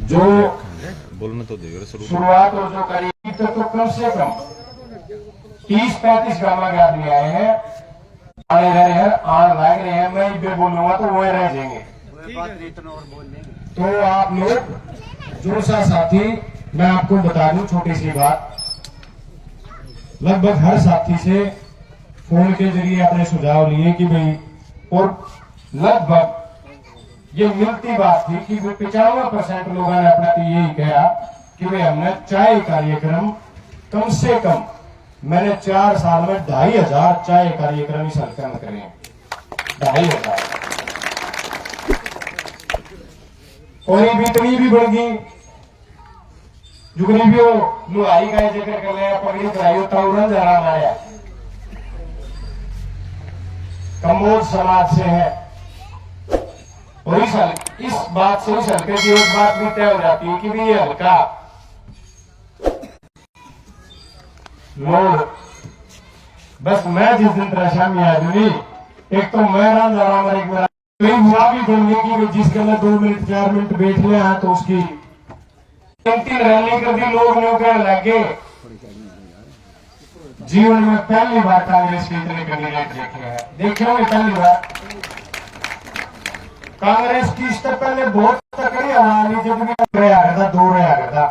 जो बोलना तो देगा शुरुआत और जो करी तो कम से कम 30-35 गांव के आदमी आए हैं, आने रहे हैं, आने लग रहे हैं। मैं ये बोलूंगा तो वो रह जाएंगे। तो आप लोग जो सा साथी, मैं आपको बता दूं छोटी सी बात, लगभग हर साथी से फोन के जरिए अपने सुझाव लिए कि भाई, और लगभग ये मिलती बात थी कि 95% लोगों ने अपना तो यही कहा कि भाई हमने चाय कार्यक्रम कम से कम, मैंने 4 साल में 2500 चाय कार्यक्रम इस हल्के में करे हैं। 2500 और भी इतनी भी बढ़ गई। जुगनी भी हो लुहाई का जिक्र कर लिया, पगड़ी कराई होता आया, कमोद समाज से है। और इस बात से, इस हल्के की एक बात भी तय हो जाती है कि भी ये हल्का लोग, बस मैं जिस दिन तराशा में आदमी, एक तो मैं ना जा रहा हूं, एक मेरा हुआ भी बोलने की जिसके अंदर 2 मिनट 4 मिनट बैठ लिया तो उसकी 3 रैली कर दी। लोग ने कहने लगे जीवन में पहली बार कांग्रेस के इतने कैंडिडेट देखे हैं, देखे होंगे पहली बार। कांग्रेस की इससे पहले बहुत तकड़ी आवाज नहीं, जब भी रहा था 2 रहा था,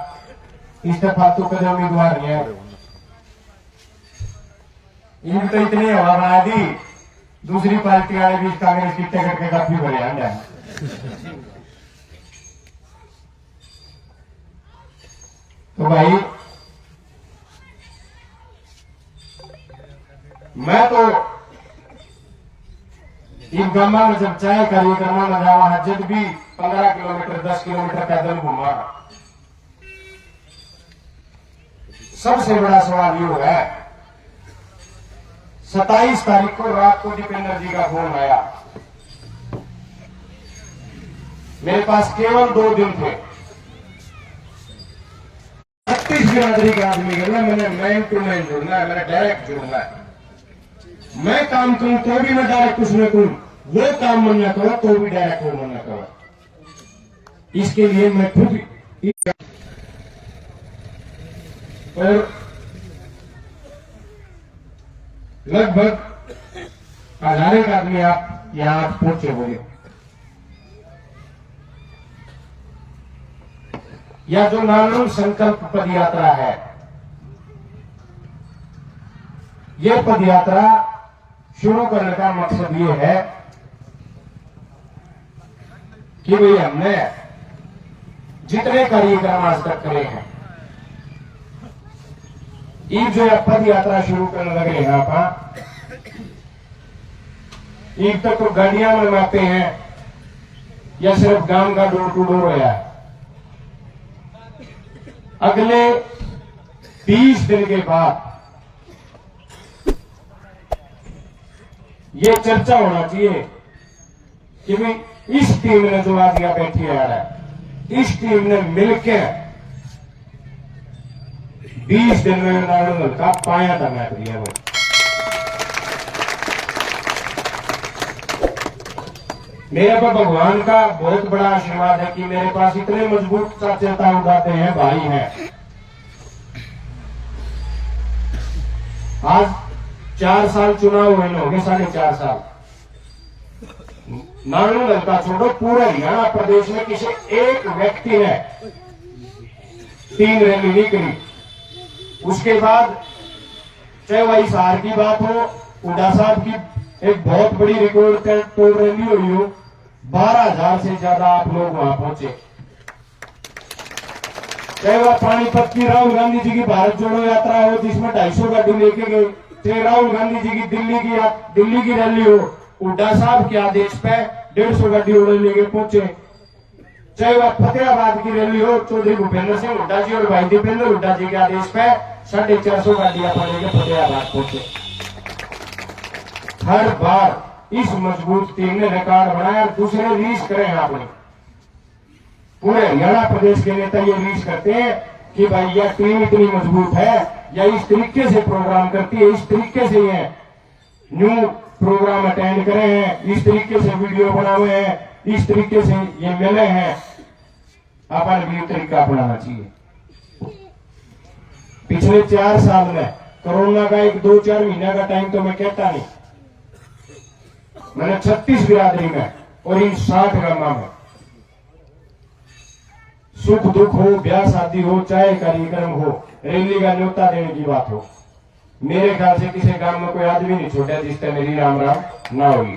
इससे फालतू कदम उम्मीदवार नहीं है। इन तो इतनी हवा बना दी, दूसरी पार्टी वाले भी कांग्रेस की टिकट के काफी बड़े हैं। तो भाई मैं तो इन गांव में जब चाय कार्यक्रम में जावा, जब भी 15 किलोमीटर 10 किलोमीटर पैदल घूमा, सबसे बड़ा सवाल ये है, 27 तारीख को रात को दीपेंद्र जी का फोन आया। मेरे पास केवल 2 दिन थे। 36 बिरादरी के आदमी करना, मैंने मैन टू मैन जुड़ना है, मैंने डायरेक्ट जुड़ना है। मैं काम करूं तो भी मैं डायरेक्ट कुछ न करूं, वो काम मन न करो तो भी डायरेक्ट वो मन न करो। इसके लिए मैं खुद और लगभग 1000 आदमी आप यहां पहुंचे होंगे। यह जो नानू संकल्प पद यात्रा है, यह पद यात्रा शुरू करने का मकसद ये है कि भाई हमने जितने कार्यक्रम आज तक करे हैं, ये जो पद यात्रा शुरू करने लगे हैं आप, एक तक तो गाड़ियां मंगवाते हैं या सिर्फ गांव का डोर टू डोर है। अगले 30 दिन के बाद ये चर्चा होना चाहिए कि भाई इस टीम ने जो आज यहाँ बैठी है, इस टीम ने मिलकर 20 दिन में नारायण का पाया था मैं दिया। वो मेरे पर भगवान का बहुत बड़ा आशीर्वाद है कि मेरे पास इतने मजबूत सचेता उठाते हैं भाई हैं। आज 4 साल चुनाव हुए होंगे, 4.5 साल। नारायण लंका छोड़ो, पूरे हरियाणा प्रदेश में किसी एक व्यक्ति ने 3 रैली नहीं करी। उसके बाद चाहे वही सार की बात हो, उड़ा साहब की एक बहुत बड़ी रिकॉर्ड तोड़ रैली हुई हो, 12,000 से ज्यादा आप लोग वहां पहुंचे। चाहे वह पानीपत की राहुल गांधी जी की भारत जोड़ो यात्रा हो, जिसमें 250 गाड़ी लेके गए, चाहे राहुल गांधी जी की दिल्ली की रैली हो, हुड्डा साहब के आदेश पे 150 गाड़ी उड़े लेके पहुंचे। चाहे वह फतेहाबाद की रैली हो, चौधरी भूपेंद्र सिंह हुड्डा जी और भाई दीपेंद्र हुड्डा जी के आदेश पे 450 गाड़ियां लेके फतेहाबाद पहुंचे। हर बार इस मजबूत टीम ने रिकॉर्ड बनाया और दूसरे रीच करे हैं। आपने पूरे हरियाणा प्रदेश के नेता ये रीच करते हैं कि भाई यह टीम इतनी मजबूत है, या इस तरीके से प्रोग्राम करती है, इस तरीके से ये न्यू प्रोग्राम अटेंड करे हैं, इस तरीके से वीडियो बनाए हैं, इस तरीके से ये मिले हैं। अपन भी तरीका अपनाना चाहिए। पिछले 4 साल में कोरोना का एक 2-4 महीने का टाइम तो मैं कहता नहीं, मैंने 36 बिरादरी में और इन 60 गांव में सुख दुख हो, ब्याह शादी हो, चाहे कार्यक्रम हो, रैली का न्योता देने की बात हो, मेरे ख्याल से किसी गांव में कोई आदमी नहीं छोड़ा जिससे मेरी राम राम ना होगी।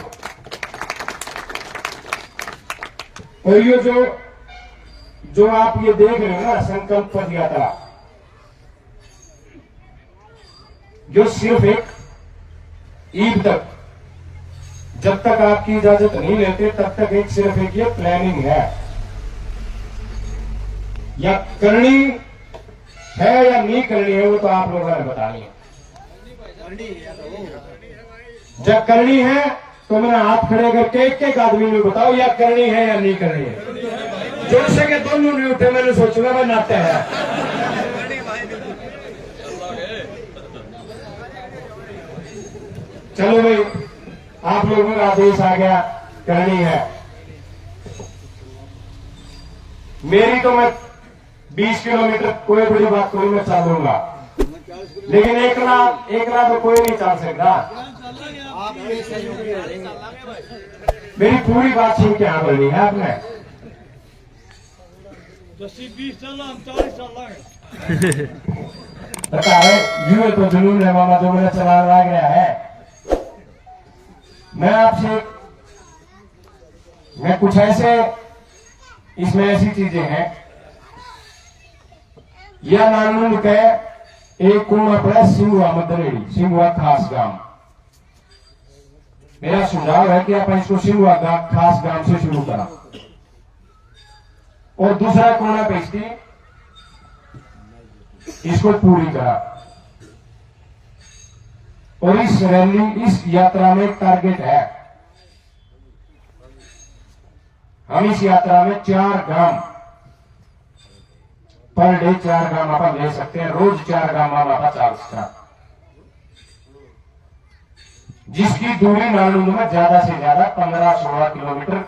और ये जो आप ये देख रहे हो ना संकल्प पद यात्रा, जो सिर्फ एक ईद तक, जब तक आपकी इजाजत नहीं लेते तब तक एक सिर्फ एक ये प्लानिंग है, या करनी है या नहीं करनी है वो तो आप लोगों ने बतानी है। जब करनी है तो मेरा हाथ खड़े करके एक आदमी में बताओ या करनी है या नहीं करनी है। जोर से के दोनों नहीं उठे, मैंने सोचूंगा मैं नाते हैं। चलो भाई, आप लोगों का आदेश आ गया, करनी है। मेरी तो मैं 20 किलोमीटर कोई बड़ी बात कोई मैं चलूंगा, लेकिन एक लाख तो कोई नहीं चल सकता। मेरी पूरी बात सुन के यहाँ बोलनी है आपने। 20 साल हम 40 साल पता है यूं तो जुनून है मामा जो मेरा चला रहा गया है। मैं कुछ ऐसे, इसमें ऐसी चीजें हैं, यह नानून के एक कुआं पड़ा सिंगुआ मदरेड़ी, सिंगुआ खास गांव। मेरा सुझाव है कि आप इसको सिंगुआ खास गांव से शुरू करा और दूसरा कोना बेचती इसको पूरी करा। और इस रैली, इस यात्रा में टारगेट है, हम इस यात्रा में 4 गांव पर डे 4 गांव आप ले सकते हैं, रोज 4 गांव आप चल सकता, जिसकी दूरी नालूंग में ज्यादा से ज्यादा 15-16 किलोमीटर,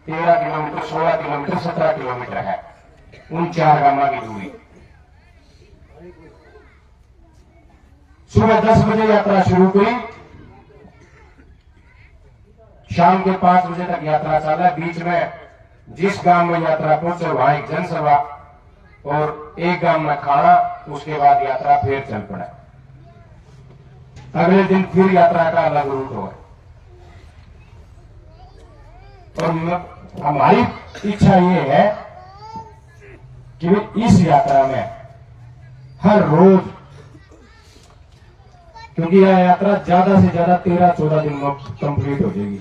13 किलोमीटर, 16 किलोमीटर, 17 किलोमीटर है उन 4 गांव की दूरी। सुबह 10 बजे यात्रा शुरू हुई, शाम के 5 बजे तक यात्रा चला। बीच में जिस गांव में यात्रा पहुंचे वहां एक जनसभा और एक गांव में खाना, उसके बाद यात्रा फिर चल पड़ा। अगले दिन फिर यात्रा का अलग रूट हो। और हमारी इच्छा ये है कि इस यात्रा में हर रोज, क्योंकि यह यात्रा ज्यादा से ज्यादा 13-14 दिन में कंप्लीट हो जाएगी,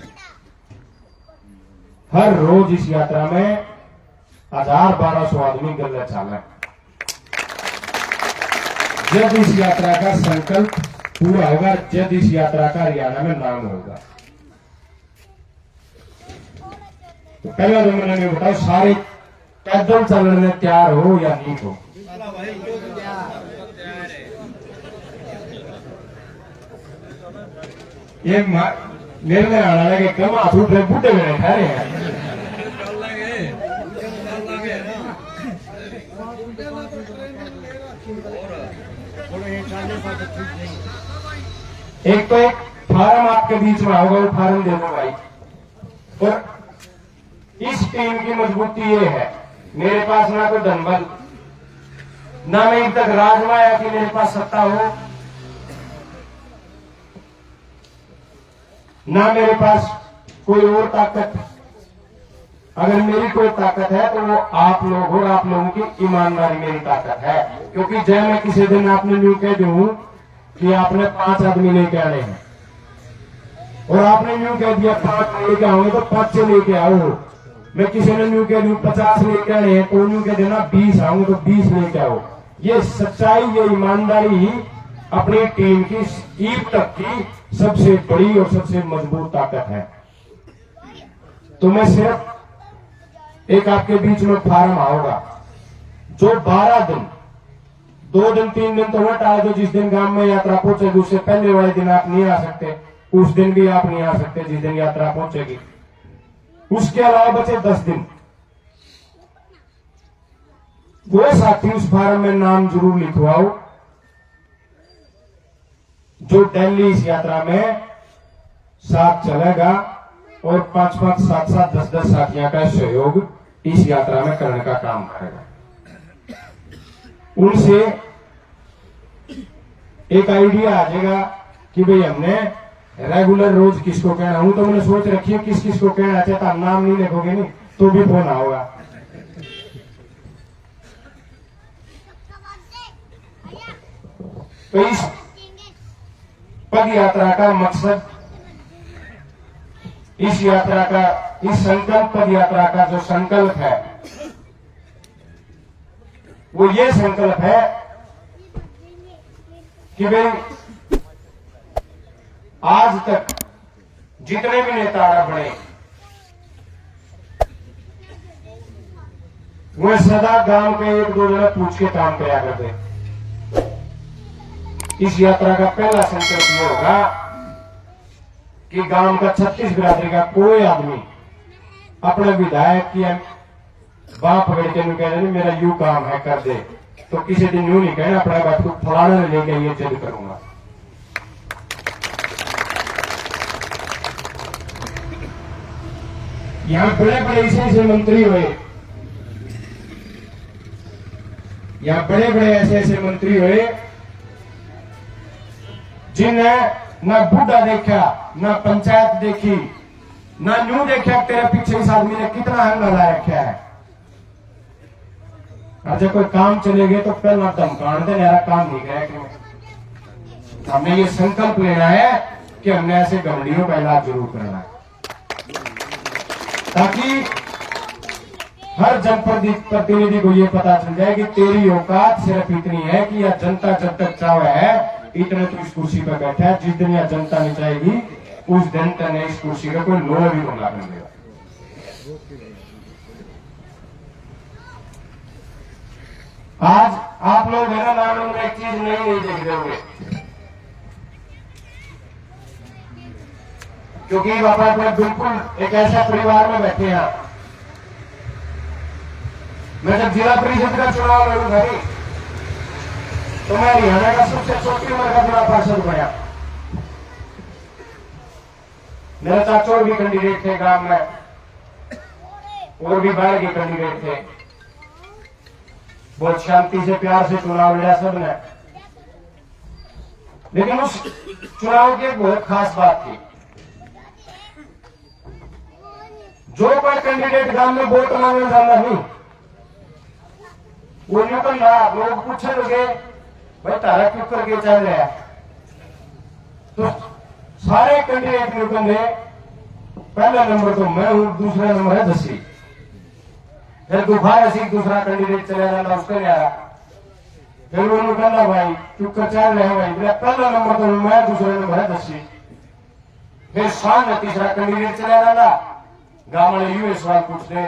हर रोज इस यात्रा में 1000-1200 आदमी गले चाले। जब इस यात्रा का संकल्प पूरा होगा, जब इस यात्रा का हरियाणा में नाम होगा, तो पहला जो मैंने बताओ, सारे पैदल चलने में तैयार हो या नहीं हो? ये मेरे में आना लगे कम हाथ उठ रहे, बूढ़े में खा रहे हैं। एक तो एक फार्म आपके बीच में होगा, वो फार्म दे दो भाई। और इस टीम की मजबूती ये है, मेरे पास ना कोई धनबल, ना मैं अब तक राजमाया कि मेरे पास सत्ता हो, ना मेरे पास कोई और ताकत। अगर मेरी कोई ताकत है तो वो आप लोग और आप लोगों की ईमानदारी मेरी ताकत है। क्योंकि जय मैं किसी दिन आपने न्यू कह दूं कि आपने 5 आदमी लेके आने हैं, और आपने न्यू कह दिया 5 लेके आओगे तो 5 से लेके आओ। मैं किसी ने न्यू कह दूं 50 लेके आने हैं तो न्यू कह देना 20 आऊंगे तो 20 लेके आओ। ये सच्चाई, ये ईमानदारी अपनी टीम की ईद तक की सबसे बड़ी और सबसे मजबूत ताकत है। तो मैं सिर्फ एक आपके बीच में फार्म आऊंगा जो 12 दिन, 2 दिन 3 दिन तो वह टाल दो, जिस दिन गांव में यात्रा पहुंचेगी उससे पहले वाले दिन आप नहीं आ सकते, उस दिन भी आप नहीं आ सकते जिस दिन यात्रा पहुंचेगी। उसके अलावा बचे 10 दिन। वो साथी उस फार्म में नाम जरूर लिखवाओ जो दिल्ली इस यात्रा में साथ चलेगा और 5-5, 7-7, 10-10 साथियों का सहयोग इस यात्रा में करने का काम करेगा। उनसे एक आइडिया आ जाएगा कि भाई हमने रेगुलर रोज किसको कहना। हूं तो मैंने सोच रखी है किस किस को कहना चाहता, नाम नहीं लिखोगे नहीं तो भी फोन आओगा। तो इस पद यात्रा का मकसद, इस यात्रा का, इस संकल्प पद यात्रा का जो संकल्प है वो ये संकल्प है कि भाई आज तक जितने भी नेता बने वो सदा गांव के 1-2 जने पूछ के काम किया करते। इस यात्रा का पहला संकल्प ये होगा कि गांव का 36 बिरादरी का कोई आदमी अपने विधायक की बाप पकड़ के कह रहे मेरा यू काम है कर दे, तो किसी दिन यूं नहीं कहना अपना बात को फलाने में लेके ये चल करूंगा। यहां बड़े बड़े ऐसे मंत्री हुए, यहां बड़े बड़े ऐसे मंत्री हुए जिन्हें ना बूढ़ा देखा, ना पंचायत देखी, ना न्यू देखा तेरे पीछे इस आदमी ने कितना हंगामा रखा है। और जब कोई काम चले गए तो पहला धमकान दे यार काम नहीं करेगा। हमने ये संकल्प लेना है कि हमने ऐसे गमलियों का इलाज जरूर करना है ताकि हर जनप्रतिनिधि को ये पता चल जाए कि तेरी औकात सिर्फ इतनी है कि यह जनता जब तक चाहे है इतने तो इस कुर्सी पर बैठा है, जिस दिन यह जनता नहीं चाहेगी उस दिन तक इस कुर्सी का कोई लोहा भी नहीं लागने देगा। आज आप लोग मेरा नाम में एक चीज नहीं देख रहे होंगे क्योंकि बाबा अपने बिल्कुल एक ऐसा परिवार में बैठे हैं। मैं जब जिला परिषद का चुनाव लड़ूंगा तो मैं हरियाणा का सबसे छोटी उम्र का जिला पार्षद बना। मेरे चाचोर भी कैंडिडेट थे गांव में और भी बाहर के कैंडिडेट थे। बहुत शांति से प्यार से चुनाव लड़ा सबने, लेकिन उस चुनाव की एक बहुत खास बात थी। जो कोई कैंडिडेट गांव में वोट मांगने जाना नहीं वो न्यू तो लोग पूछे लगे भाई तारा क्यों करके चल रहा है, तो सारे कैंडिडेट न्यू कहते पहला नंबर तो मैं हूं, दूसरा नंबर है जस्सी। फिर दोबारा से दूसरा कैंडिडेट चला जाना उसके लिए आया, फिर उन्होंने कहना भाई चुप कर चल रहे भाई पहला नंबर तो मैं, दूसरा नंबर है जस्सी। फिर शाम में तीसरा कैंडिडेट चला जाना, गांव वाले यू सवाल पूछते,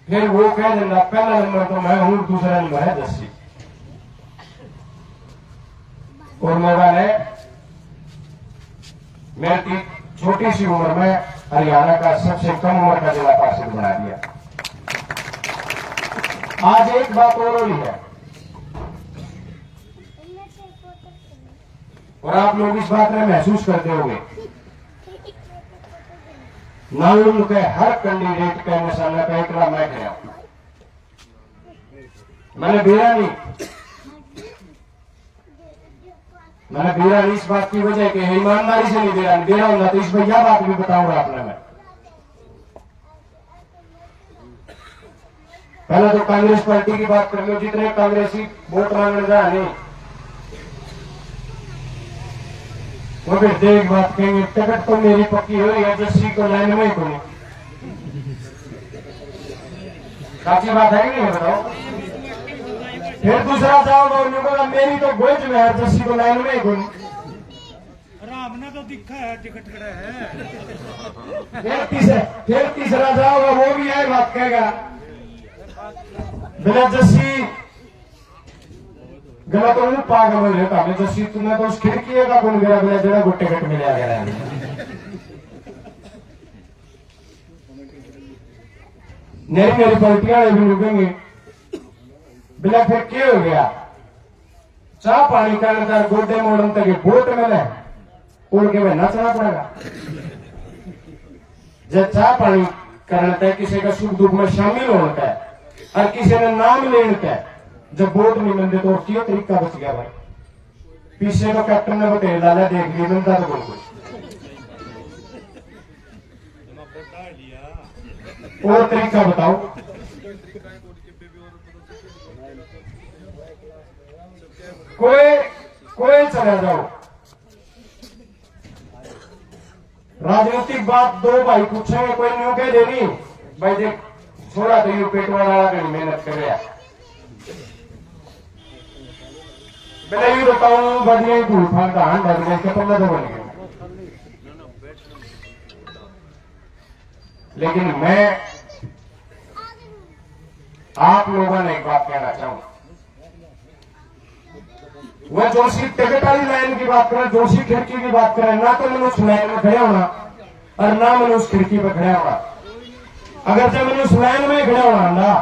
फिर वो कह देना पहला नंबर तो मैं हूं, दूसरा नंबर है जस्सी। और मैंने मेरी छोटी सी उम्र में हरियाणा का सबसे कम उम्र का जिला पार्षद बना दिया। आज एक बात और ही है और आप लोग इस बात में महसूस करते होंगे, नाउन के हर कैंडिडेट का निशाना का एक नाम मैं गया। मैंने बेरा नहीं, मैंने बेरा इस बात की वजह कि ईमानदारी से नहीं बेरा होगा तो इस पर यह बात भी बताऊंगा आपने। मैं पहले तो कांग्रेस पार्टी की बात कर लो, जितने कांग्रेसी वोट मांगने जा नहीं वो फिर देख बात कहेंगे टिकट तो मेरी पक्की हो रही है, जस्सी को लाइन में ही को नहीं। साची बात है कि नहीं बताओ। फिर दूसरा जाओ बोला मेरी तो गोज में है, जस्सी को लाइन में ही को नहीं। राम ने तो दिखा है टिकट खड़ा है। फिर तीसरा जाओगा वो भी यही बात कहेगा बिना जस्सी गला तो वो पागल हो रहता मैं जस्सी तुम्हें तो उस खिड़की का कौन गिरा बिना जरा गुट्टे घट मिले आ गया। मेरी पार्टियां भी रुकेंगे बिना फिर क्या हो गया, चाह पानी करने तक गोडे मोड़न तक बोट मिले उड़ के मैं नचना पड़ेगा। जब चाह पानी करने तक किसी का सुख दुख में शामिल होने तक और किसी ने नाम लेने तक जब बोट नहीं मिलते तो क्या तरीका बच गया भाई। पीछे तो कैप्टन ने बतेल डाला, देख लिया मिलता तो बोल कुछ और तरीका बताओ। कोई चला जाओ, राजनीतिक बात दो भाई पूछेंगे, कोई न्यू कह देनी भाई देख छोड़ा तो यू पेट वाला कहीं मेहनत कर रहा है। मैंने ये बताऊं बढ़िया धूल फान का हाथ बढ़ गया तो पल्ला तो बन गया। लेकिन मैं आप लोगों ने एक बात कहना चाहूंगा, वह जोशी टिकट वाली लाइन की बात करें, जोशी खिड़की की बात करें, ना तो मैंने उस लाइन में खड़ा होना और ना मैंने उस खिड़की पर खड़ा होना। अगर जब मैंने उस लाइन में खड़ा होना ना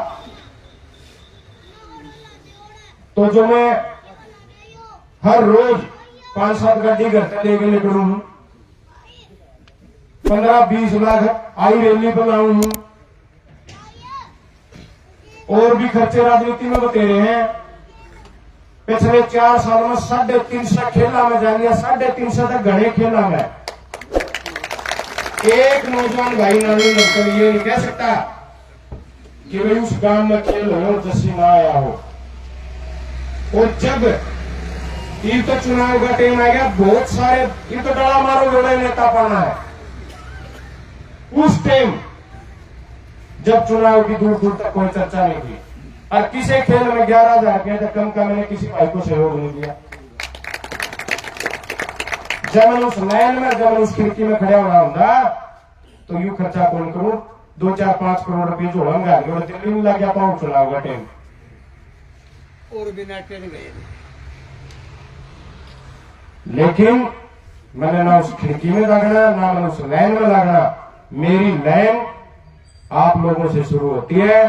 तो जो मैं हर रोज 5-7 गाड़ी घर से लेके निकलूं, 15-20 लाख आई रैली बनाऊं और भी खर्चे राजनीति में बतेरे हैं। पिछले 4 साल में 350 खेला में जा लिया, 350 तक घने खेला में। एक नौजवान भाई नानी लगकर ये नहीं कह सकता कि भाई उस गांव में खेल हो और जस्सी ना आया हो। और जब ये तो चुनाव का टाइम आ गया, बहुत सारे ये तो डरा मारो बड़े नेता पड़ना है। उस टाइम जब चुनाव की दूर दूर तक कोई चर्चा नहीं थी और किसी खेल में 11,000 रुपया तक कम का मैंने किसी भाई को सहयोग नहीं दिया। जब मैं उस लाइन में, जब मैं उस खिड़की में खड़ा हो रहा हूँ तो यू खर्चा कौन करूं, 2-4-5 करोड़ रुपये जो होंगे दिल्ली में लग गया पाऊं चुनाव का टाइम और बिना ट्रेन गए। लेकिन मैंने ना उस खिड़की में लगना, ना मैंने उस लाइन में लगना। मेरी लाइन आप लोगों से शुरू होती है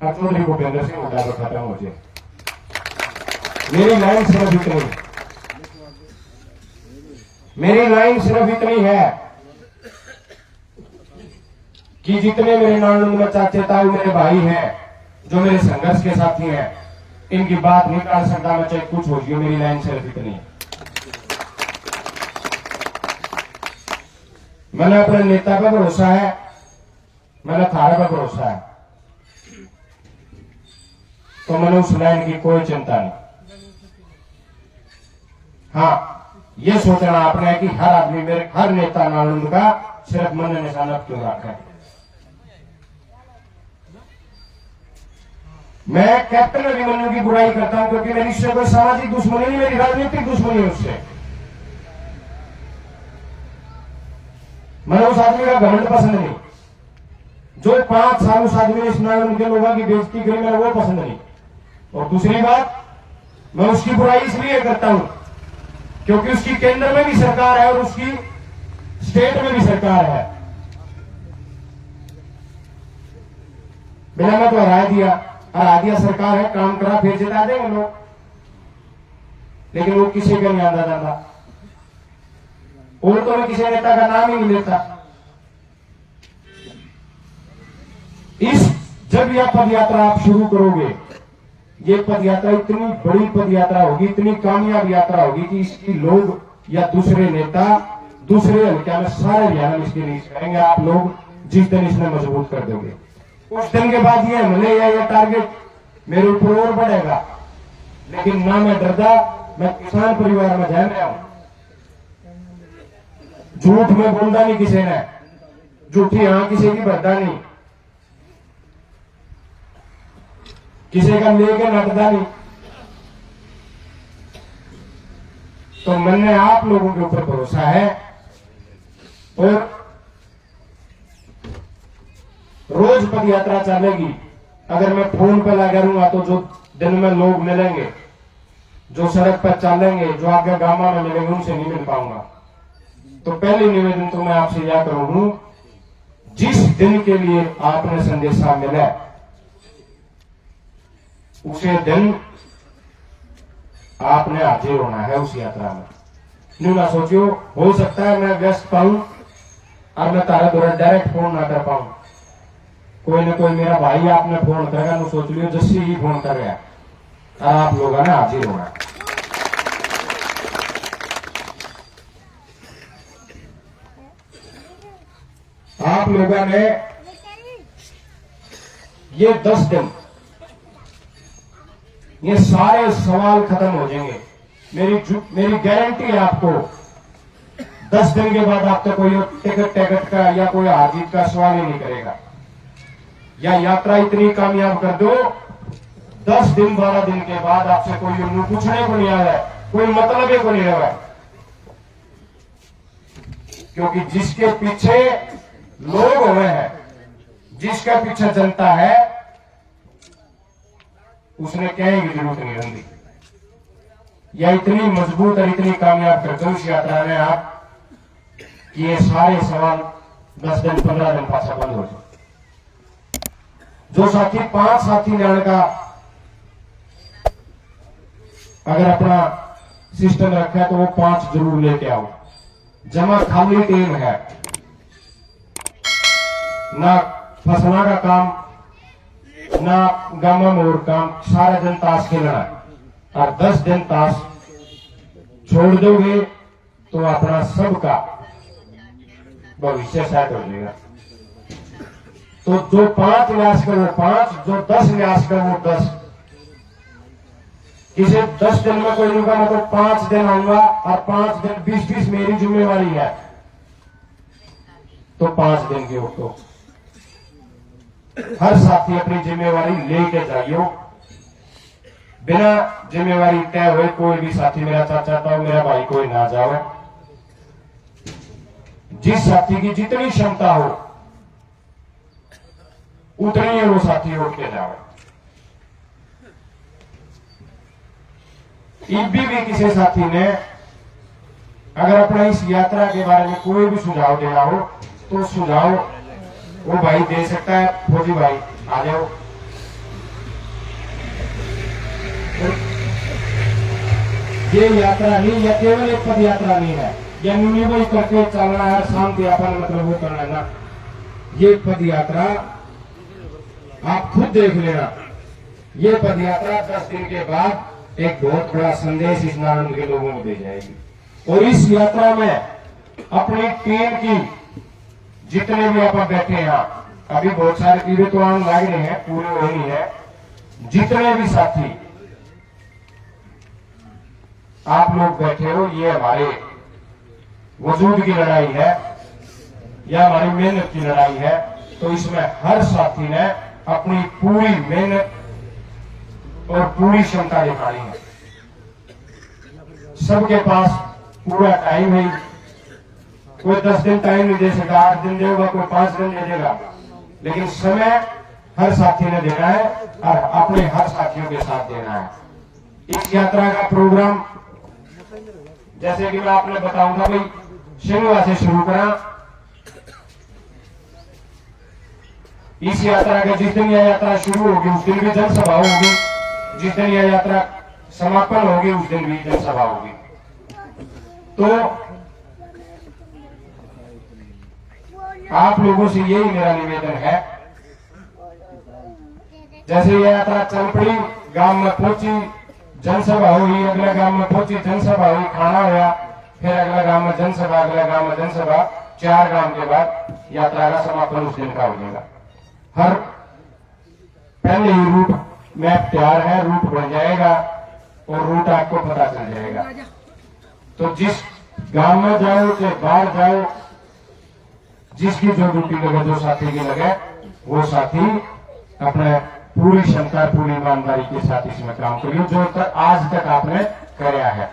और चौधरी भूपेंद्र सिंह हुड्डा पर खत्म हो जाए। मेरी लाइन सिर्फ इतनी, मेरी लाइन सिर्फ इतनी है कि जितने मेरे नानू में चाचे ताऊ मेरे भाई हैं, जो मेरे संघर्ष के साथी हैं, इनकी बात नहीं टाल सकता मैं, चाहे कुछ हो जाए। मेरी लाइन सिर्फ इतनी है। मैंने अपने नेता पर भरोसा है, मैंने थारे पर भरोसा है, तो मैंने उस लाइन की कोई चिंता नहीं। हाँ, ये सोचना आपने है कि हर आदमी मेरे, हर नेता नालंद का सिर्फ मन निशाना क्यों रखा है। मैं कैप्टन अभिमन्यु की बुराई करता हूं क्योंकि मेरी उससे कोई सामाजिक दुश्मनी नहीं, मेरी राजनीतिक दुश्मनी है उससे। मैंने उस आदमी का घमंड पसंद नहीं, जो 5 साल उस आदमी ने इस नालंद के लोगों की बेइज्जती करी, मेरा वो पसंद नहीं। और दूसरी बात, मैं उसकी बुराई इसलिए करता हूं क्योंकि उसकी केंद्र में भी सरकार है और उसकी स्टेट में भी सरकार है। बिना मैं तो हरा दिया सरकार है, काम करा फिर जिता देंगे लोग, लेकिन वो किसी का नहीं आंदा जाता। और तो मैं किसी नेता का नाम ही नहीं लेता। जब यह पद यात्रा आप शुरू करोगे, ये पद यात्रा इतनी बड़ी पद यात्रा होगी, इतनी कामयाब यात्रा होगी कि इसकी लोग या दूसरे नेता दूसरे हल्का में सारे हरियाणा में इसकी रीच करेंगे। आप लोग जिस दिन इसमें मजबूत कर दोगे, उस दिन के बाद ये हमले या ये टारगेट मेरे ऊपर और बढ़ेगा। लेकिन ना मैं डरदा, मैं किसान परिवार में जन्म रहा हूं, झूठ में बोलता नहीं किसी ने, झूठी हाँ किसी की भरदा नहीं, किसी का लेके नटदा नहीं। तो मैंने आप लोगों के ऊपर भरोसा है और रोज पद यात्रा चलेगी। अगर मैं फोन पे लगा रहूंगा तो जो दिन में लोग मिलेंगे, जो सड़क पर चलेंगे, जो आगे गामा में मिलेंगे, उनसे नहीं मिल पाऊंगा। तो पहले निवेदन तो मैं आपसे यह करूं, जिस दिन के लिए आपने संदेशा मिला उसे दिन आपने हाजिर होना है उस यात्रा में। न्यू ना सोचियो हो सकता है मैं व्यस्त पाऊं और मैं तारा द्वारा डायरेक्ट फोन ना कर पाऊं, कोई ना कोई मेरा भाई आपने फोन करेगा, नु सोच लियो जस्सी ही फोन कर रहा है और आप लोगों ने हाजिर होना। आप लोगों ने ये 10 दिन ये सारे सवाल खत्म हो जाएंगे। मेरी गारंटी है आपको 10 दिन के बाद आपको कोई टिकट का या कोई हार जीत का सवाल ही नहीं करेगा। या यात्रा इतनी कामयाब कर दो 10 दिन 12 दिन के बाद आपसे कोई पूछने को नहीं आ रहा है, कोई मतलब ही को नहीं रहा है, क्योंकि जिसके पीछे लोग हुए हैं, जिसका पीछे जनता है, उसने कहने की जरूरत नहीं रहती। या इतनी मजबूत और इतनी कामयाब कर दो इस यात्रा में आप कि ये सारे सवाल 10 दिन 15 दिन पाछा बंद हो जाए। जो साथी 5 साथी जाने का अगर अपना सिस्टम रखा है तो वो 5 जरूर लेके आओ। जमा खाली टीम है ना, फसलों का काम ना गामा मोर काम, सारा दिन ताश खेलना है और 10 दिन ताश छोड़ दोगे तो अपना सबका भविष्य सेट हो जाएगा। तो जो 5 न्यास का वो 5, जो 10 न्यास का वो 10। किसी 10 दिन में कोई नहीं होगा, मैं तो 5 दिन आऊंगा और 5 दिन 20-20 मेरी जिम्मेवारी है, तो 5 दिन की तो हर साथी अपनी जिम्मेवारी लेके जाइयो। बिना जिम्मेवारी तय हुए कोई भी साथी, मेरा चाचा था मेरा भाई, कोई ना जाओ। जिस साथी की जितनी क्षमता हो उतनी ही वो साथी उठ के जाओ। इब्बी भी किसी साथी ने अगर अपना इस यात्रा के बारे में कोई भी सुझाव देना हो तो सुझाव वो भाई दे सकता है। फौजी भाई आ जाओ। ये यात्रा नहीं, या केवल एक पद यात्रा नहीं है, या न्यूनीबल करके चलना है, शांति यापन मतलब वो करना है ना। ये पद यात्रा आप खुद देख लेना। ये पद यात्रा 10 दिन के बाद एक बहुत बड़ा संदेश इस नारायण के लोगों को दे जाएगी। और इस यात्रा में अपनी टीम की जितने भी आप बैठे हैं, अभी बहुत सारे कीड़े तो आने लग रहे हैं, पूरे हो नहीं है। जितने भी साथी आप लोग बैठे हो, ये हमारे वजूद की लड़ाई है या हमारी मेहनत की लड़ाई है। तो इसमें हर साथी ने अपनी पूरी मेहनत और पूरी क्षमता दिखानी है। सबके पास पूरा टाइम है। कोई 10 दिन टाइम नहीं दे सकता, 8 दिन देगा, कोई 5 दिन दे देगा, लेकिन समय हर साथी ने देना है और अपने हर साथियों के साथ देना है। इस यात्रा का प्रोग्राम जैसे कि मैं आपने बताऊंगा भाई, शनिवार से शुरू करा। इस यात्रा का जिस दिन यह यात्रा शुरू होगी उस दिन भी जनसभा होगी, जिस दिन यह यात्रा समापन होगी उस दिन भी जनसभा होगी। तो आप लोगों से यही मेरा निवेदन है, जैसे यह यात्रा चल पड़ी, गांव में पहुंची, जनसभा हुई, अगले गांव में पहुंची, जनसभा हुई, खाना हुआ, फिर अगले गांव में जनसभा, अगले गांव में जनसभा, 4 गांव के बाद यात्रा का समापन उस दिन का हो जाएगा। हर पहले ही रूट मैप तैयार है, रूट बन जाएगा और रूट आपको पता चल जाएगा। तो जिस गांव में जाओ चाहे बाहर जाओ, जिसकी जो ड्यूटी लगे, जो साथी की लगे, वो साथी अपने पूरी क्षमता पूरी ईमानदारी के साथ इसमें काम करिए, जो आज तक आपने कराया है।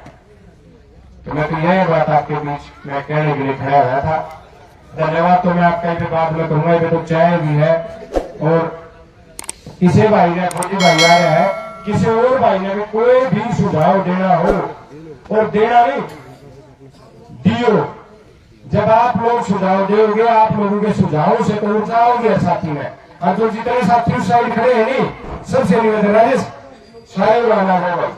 तो मैं तो यह बात आपके बीच में कहने के लिए खड़ा हुआ था। धन्यवाद तो मैं आपका भी बाद में कहूंगा। ये तो चाय भी है और किसी भाई ने, फौजी भाई आ रहा है, किसी और भाई ने भी कोई भी सुझाव देना हो, और देना नहीं दियो। जब आप लोग सुझाव दोगे, आप लोगों के सुझाव से तो ऊर्जा होगी साथी में। और जो जितने साथी उस साइड खड़े हैं नहीं, सबसे निवेदन राजेश सारे बना है भाई।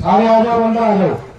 सारे आ जाओ, बंदा आ जाओ।